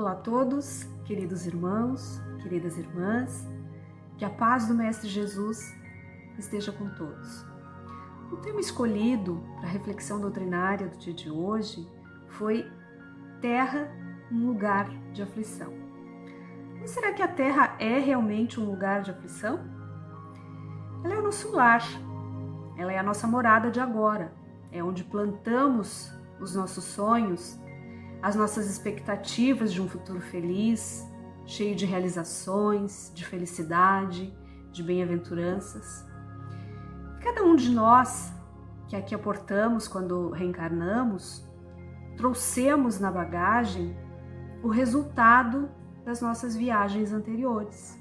Olá a todos, queridos irmãos, queridas irmãs, que a paz do Mestre Jesus esteja com todos. O tema escolhido para a reflexão doutrinária do dia de hoje foi Terra, um lugar de aflição. Mas será que a Terra é realmente um lugar de aflição? Ela é o nosso lar, ela é a nossa morada de agora, é onde plantamos os nossos sonhos, as nossas expectativas de um futuro feliz, cheio de realizações, de felicidade, de bem-aventuranças. Cada um de nós que aqui aportamos quando reencarnamos, trouxemos na bagagem o resultado das nossas viagens anteriores.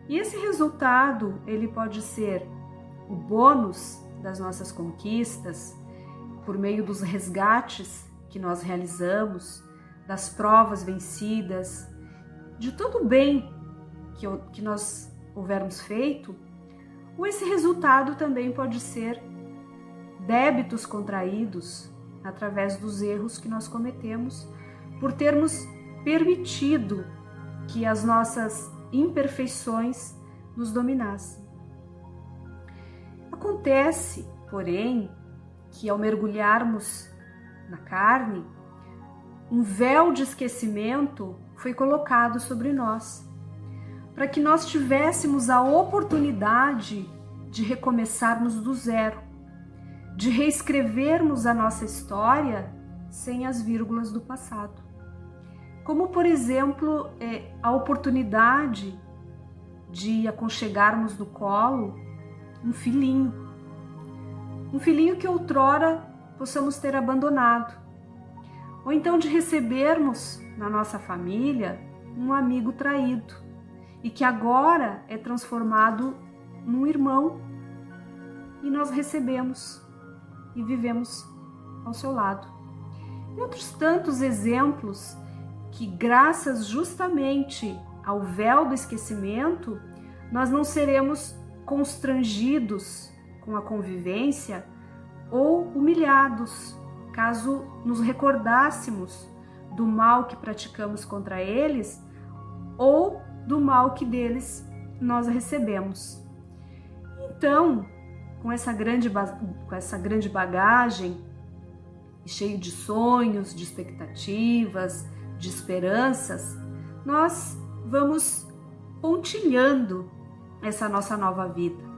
E esse resultado, ele pode ser o bônus das nossas conquistas, por meio dos resgates que nós realizamos, das provas vencidas, de todo o bem que nós houvermos feito, ou esse resultado também pode ser débitos contraídos através dos erros que nós cometemos por termos permitido que as nossas imperfeições nos dominassem. Acontece, porém, que ao mergulharmos na carne, um véu de esquecimento foi colocado sobre nós, para que nós tivéssemos a oportunidade de recomeçarmos do zero, de reescrevermos a nossa história sem as vírgulas do passado. Como, por exemplo, a oportunidade de aconchegarmos no colo um filhinho que outrora possamos ter abandonado, ou então de recebermos na nossa família um amigo traído e que agora é transformado num irmão e nós recebemos e vivemos ao seu lado. E outros tantos exemplos que, graças justamente ao véu do esquecimento, nós não seremos constrangidos com a convivência ou humilhados, caso nos recordássemos do mal que praticamos contra eles ou do mal que deles nós recebemos. Então, com essa grande bagagem, cheio de sonhos, de expectativas, de esperanças, nós vamos pontilhando essa nossa nova vida.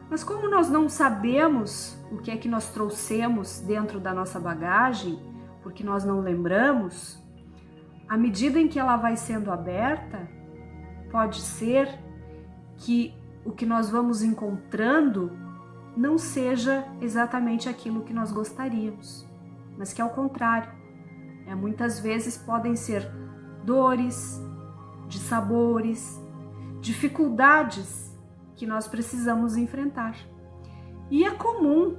Mas como nós não sabemos o que é que nós trouxemos dentro da nossa bagagem, porque nós não lembramos, à medida em que ela vai sendo aberta, pode ser que o que nós vamos encontrando não seja exatamente aquilo que nós gostaríamos, mas que ao contrário, muitas vezes podem ser dores, dissabores, dificuldades que nós precisamos enfrentar. E é comum,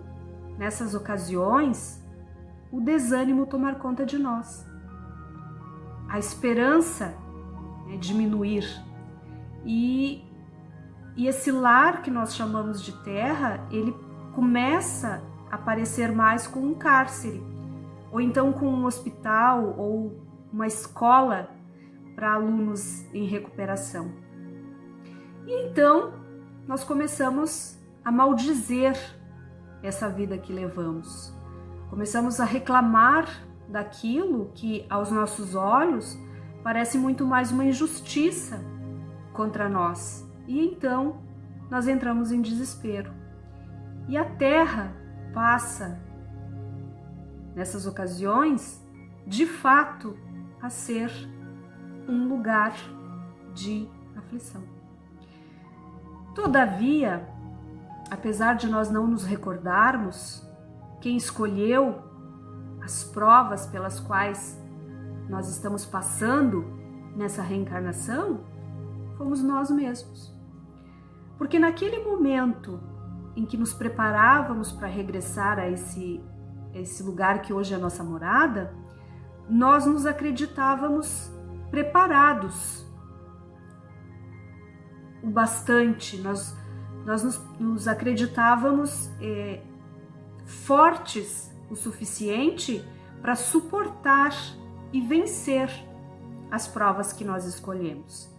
nessas ocasiões, o desânimo tomar conta de nós. A esperança diminuir. E esse lar que nós chamamos de terra, ele começa a parecer mais com um cárcere, ou então com um hospital ou uma escola para alunos em recuperação. E então, nós começamos a maldizer essa vida que levamos. Começamos a reclamar daquilo que, aos nossos olhos, parece muito mais uma injustiça contra nós. E então, nós entramos em desespero. E a Terra passa, nessas ocasiões, de fato, a ser um lugar de aflição. Todavia, apesar de nós não nos recordarmos, quem escolheu as provas pelas quais nós estamos passando nessa reencarnação, fomos nós mesmos. Porque naquele momento em que nos preparávamos para regressar a esse lugar que hoje é a nossa morada, nós nos acreditávamos preparados o bastante, nós nos acreditávamos fortes o suficiente para suportar e vencer as provas que nós escolhemos.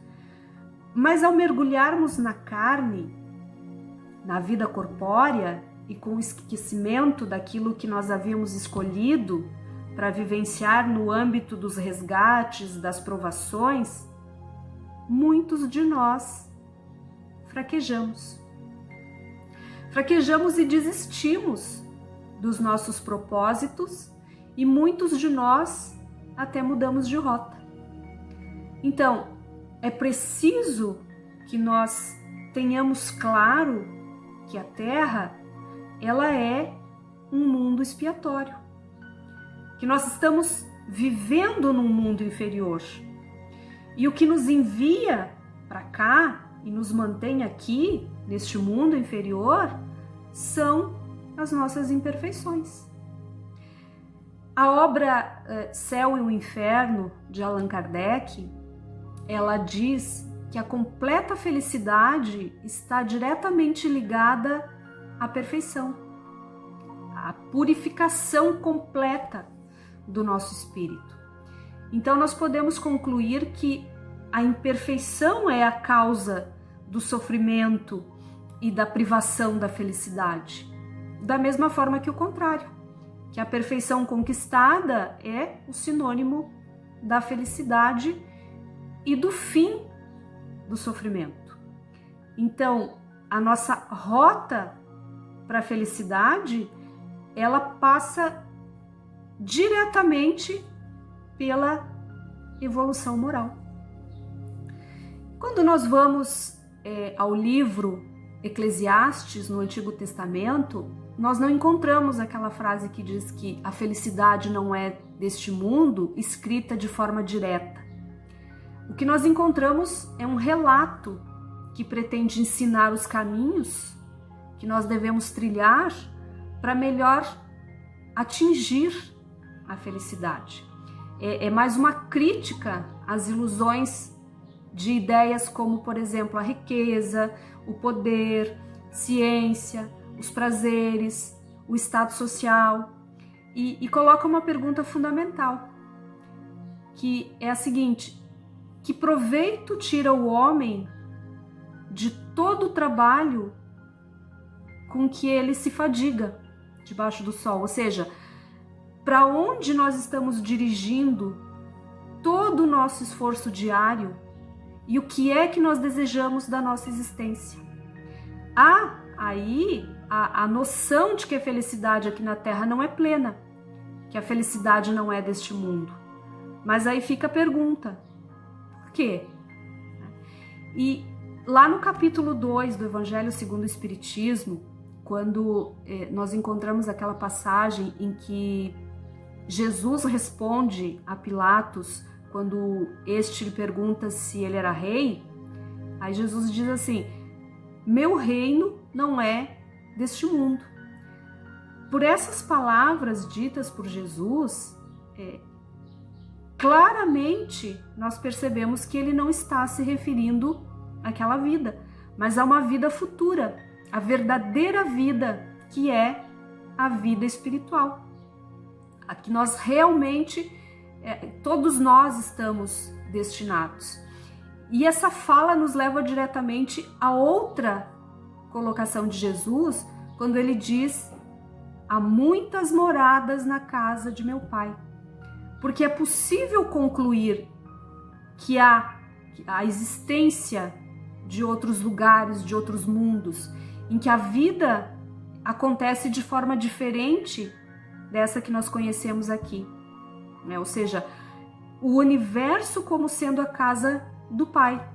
Mas ao mergulharmos na carne, na vida corpórea e com o esquecimento daquilo que nós havíamos escolhido para vivenciar no âmbito dos resgates, das provações, muitos de nós fraquejamos. Fraquejamos e desistimos dos nossos propósitos e muitos de nós até mudamos de rota. Então, é preciso que nós tenhamos claro que a Terra, ela é um mundo expiatório, que nós estamos vivendo num mundo inferior. E o que nos envia para cá e nos mantém aqui, neste mundo inferior, são as nossas imperfeições. A obra Céu e o Inferno, de Allan Kardec, ela diz que a completa felicidade está diretamente ligada à perfeição, à purificação completa do nosso espírito. Então nós podemos concluir que a imperfeição é a causa do sofrimento e da privação da felicidade, da mesma forma que o contrário, que a perfeição conquistada é o sinônimo da felicidade e do fim do sofrimento. Então, a nossa rota para a felicidade, ela passa diretamente pela evolução moral. Quando nós vamos ao livro Eclesiastes, no Antigo Testamento, nós não encontramos aquela frase que diz que a felicidade não é deste mundo, escrita de forma direta. O que nós encontramos é um relato que pretende ensinar os caminhos que nós devemos trilhar para melhor atingir a felicidade. É mais uma crítica às ilusões de ideias como, por exemplo, a riqueza, o poder, ciência, os prazeres, o estado social, e coloca uma pergunta fundamental, que é a seguinte: que proveito tira o homem de todo o trabalho com que ele se fadiga debaixo do sol? Ou seja, para onde nós estamos dirigindo todo o nosso esforço diário e o que é que nós desejamos da nossa existência? Há aí a noção de que a felicidade aqui na Terra não é plena, que a felicidade não é deste mundo. Mas aí fica a pergunta: por quê? E lá no capítulo 2 do Evangelho segundo o Espiritismo, quando nós encontramos aquela passagem em que Jesus responde a Pilatos quando este lhe pergunta se ele era rei, aí Jesus diz assim: meu reino não é deste mundo. Por essas palavras ditas por Jesus, claramente nós percebemos que ele não está se referindo àquela vida, mas a uma vida futura, a verdadeira vida, que é a vida espiritual. A que nós realmente, todos nós estamos destinados. E essa fala nos leva diretamente a outra colocação de Jesus, quando ele diz: há muitas moradas na casa de meu Pai. Porque é possível concluir que há a existência de outros lugares, de outros mundos, em que a vida acontece de forma diferente dessa que nós conhecemos aqui, né? Ou seja, o universo como sendo a casa do Pai.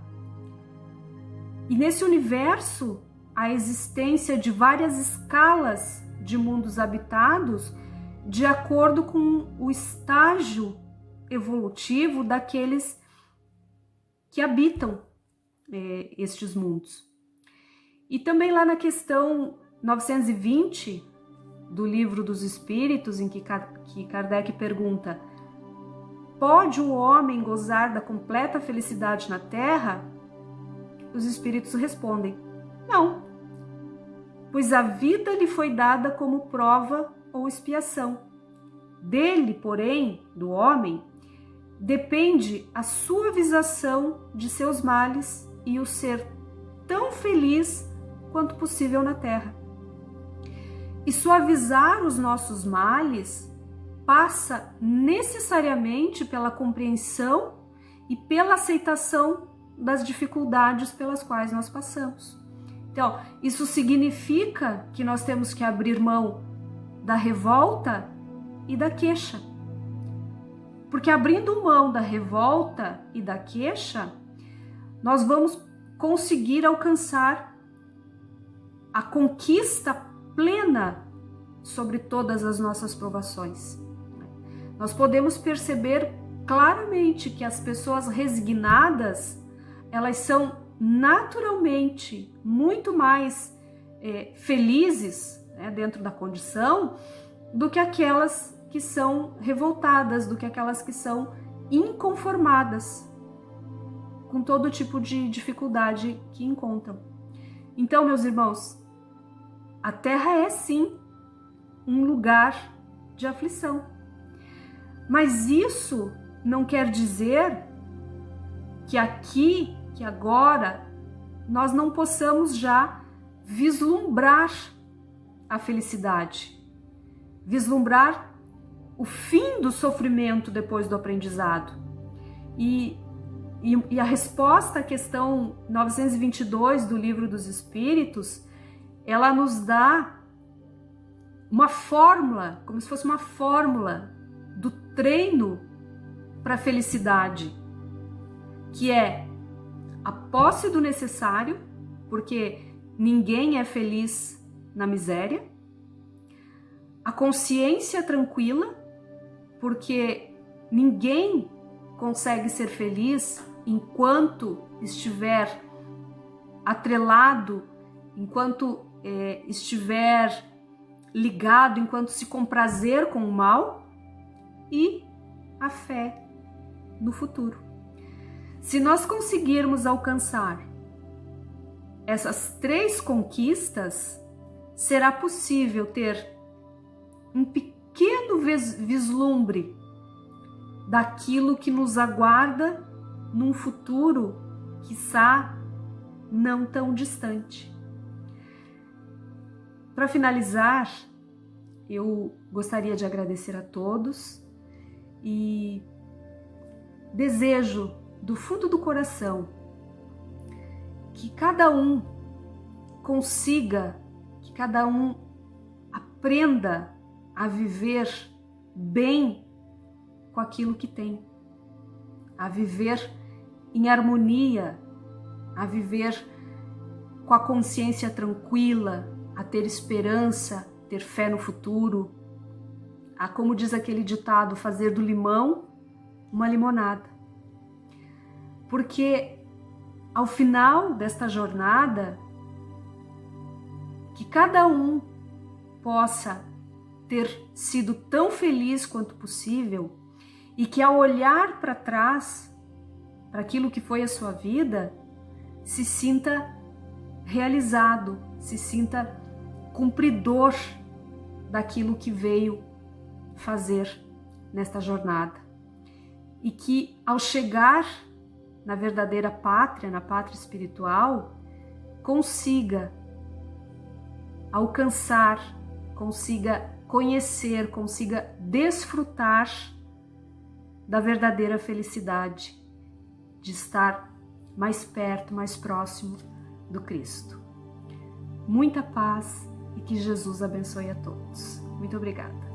E nesse universo, a existência de várias escalas de mundos habitados de acordo com o estágio evolutivo daqueles que habitam estes mundos. E também lá na questão 920 do Livro dos Espíritos, em que Kardec pergunta: pode o homem gozar da completa felicidade na Terra? Os espíritos respondem: não, pois a vida lhe foi dada como prova ou expiação. Dele, porém, do homem, depende a suavização de seus males e o ser tão feliz quanto possível na terra. E suavizar os nossos males passa necessariamente pela compreensão e pela aceitação das dificuldades pelas quais nós passamos. Então, isso significa que nós temos que abrir mão da revolta e da queixa. Porque abrindo mão da revolta e da queixa, nós vamos conseguir alcançar a conquista plena sobre todas as nossas provações. Nós podemos perceber claramente que as pessoas resignadas, elas são naturalmente muito mais felizes, né, dentro da condição, do que aquelas que são revoltadas, do que aquelas que são inconformadas com todo tipo de dificuldade que encontram. Então, meus irmãos, a Terra é sim um lugar de aflição. Mas isso não quer dizer que aqui, que agora, nós não possamos já vislumbrar a felicidade, vislumbrar o fim do sofrimento depois do aprendizado. E a resposta à questão 922 do Livro dos Espíritos, ela nos dá uma fórmula, como se fosse uma fórmula do treino para a felicidade, que é a posse do necessário, porque ninguém é feliz na miséria, a consciência tranquila, porque ninguém consegue ser feliz enquanto estiver atrelado, enquanto estiver ligado, enquanto se comprazer com o mal, e a fé no futuro. Se nós conseguirmos alcançar essas três conquistas, será possível ter um pequeno vislumbre daquilo que nos aguarda num futuro, quiçá não tão distante. Para finalizar, eu gostaria de agradecer a todos e desejo do fundo do coração que cada um consiga, que cada um aprenda a viver bem com aquilo que tem, a viver em harmonia, a viver com a consciência tranquila, a ter esperança, ter fé no futuro, a, como diz aquele ditado, fazer do limão uma limonada. Porque ao final desta jornada, que cada um possa ter sido tão feliz quanto possível e que ao olhar para trás, para aquilo que foi a sua vida, se sinta realizado, se sinta cumpridor daquilo que veio fazer nesta jornada. E que ao chegar na verdadeira pátria, na pátria espiritual, consiga alcançar, consiga conhecer, consiga desfrutar da verdadeira felicidade, de estar mais perto, mais próximo do Cristo. Muita paz e que Jesus abençoe a todos. Muito obrigada.